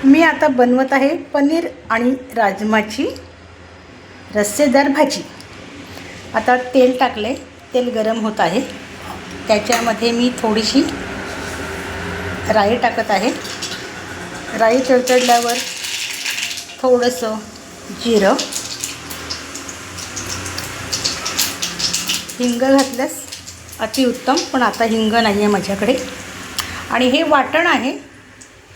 मी आता बनवत आहे पनीर आणि राजमाची रस्सेदार भाजी। आता तेल टाकले, तेल गरम होत आहे। त्याच्यामध्ये मी थोडीशी राई टाकत आहे। राई तडतडल्यावर थोडंसं जिरं, हिंग घातल्यास अतिउत्तम, पण आता हिंग नाही आहे माझ्याकडे। आणि हे वाटण आहे।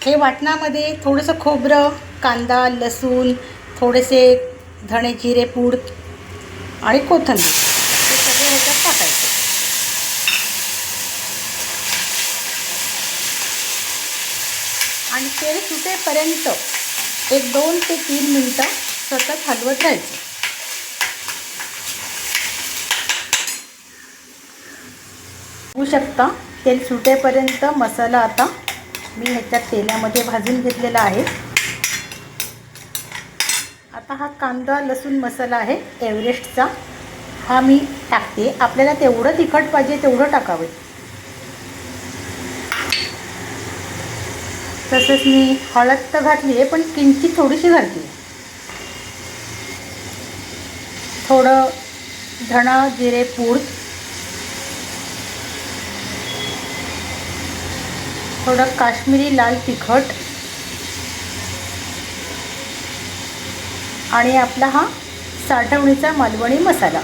हे वाटणामध्ये थोडंसं खोबरं, कांदा, लसूण, थोडेसे धणे जिरे पूड आणि कोथिंबीर हे सगळं ह्याच्यात टाकायचं। आणि तेल सुटेपर्यंत एक 2 ते 3 मिनटं सतत हलवत राहायचं। बघू शकता तेल सुटेपर्यंत मसाला आता मी ह्याच्यात तेलामध्ये भाजून घेतलेला आहे। आता हा कांदा लसूण मसाला आहे एव्हरेस्टचा, हा मी टाकते। आपल्याला तेवढं तिखट पाहिजे तेवढं टाकावे। तसंच मी हळद तर घातली आहे, पण किंचित थोडीशी घालते। थोडं धणा जिरे पूड, थोडं काश्मीरी लाल तिखट आणि आपला हा साठवणीचा मालवणी मसाला।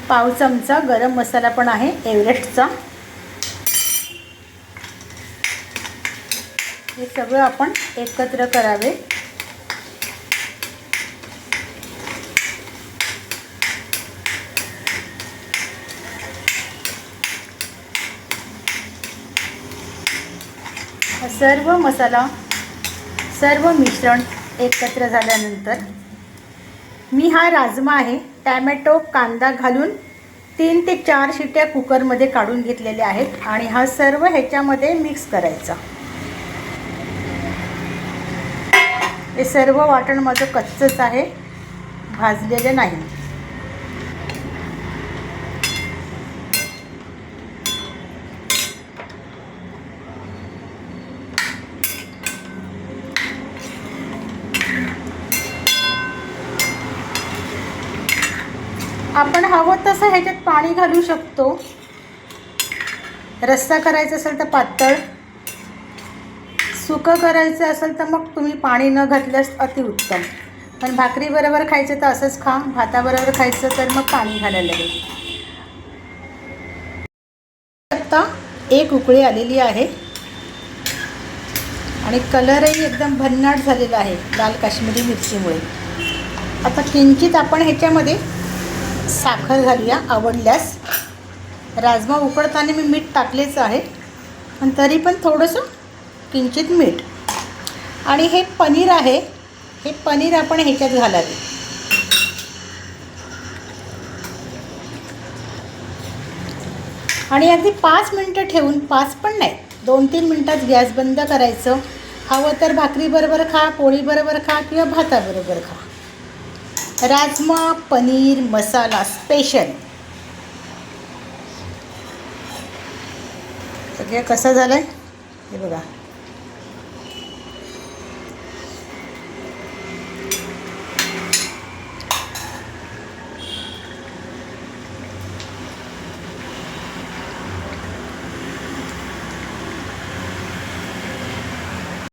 पाव चमचा गरम मसाला पण आहे एव्हरेस्टचा। हे सगळं आपण एकत्र करावे। सर्व मसाला सर्व मिश्रण एकत्र झाल्यानंतर मी हा राजमा आहे टॅमॅटो कांदा घालून 3 ते 4 शिट्या कुकरमध्ये काढून घेतलेल्या आहेत। आणि हा सर्व ह्याच्यामध्ये मिक्स करायचा। हे सर्व वाटण माझं कच्चंच आहे, भाजलेलं नाही। आपण हवं तसं ह्याच्यात पाणी घालू शकतो। रस्सा करायचा असेल तर पातळ, सुकं करायचं असेल तर मग तुम्ही पाणी न घातल्यास अतिउत्तम। पण भाकरी बरोबर खायचं तर असंच खा, भाताबरोबर खायचं तर मग पाणी घालायला लागेल। आता एक उकळी आलेली आहे आणि कलरही एकदम भन्नाट झालेला आहे लाल काश्मीरी मिरचीमुळे। आता किंचित आपण ह्याच्यामध्ये साखर घालूया आवडल्यास। राजमा उकडताना मी मीठ टाकलेच आहे, पण तरी पण थोडंसं किंचित मीठ। आणि हे पनीर आहे, हे पनीर आपण ह्याच्यात घालावे। आणि अगदी 5 मिनटं ठेवून, 5 पण नाही 2-3 मिनटात गॅस बंद करायचं। हवं तर भाकरी बरोबर खा, पोळी बरोबर खा किंवा भाताबरोबर खा। राजमा पनीर मसाला स्पेशल। सगळं कसं झालं आहे हे बघा।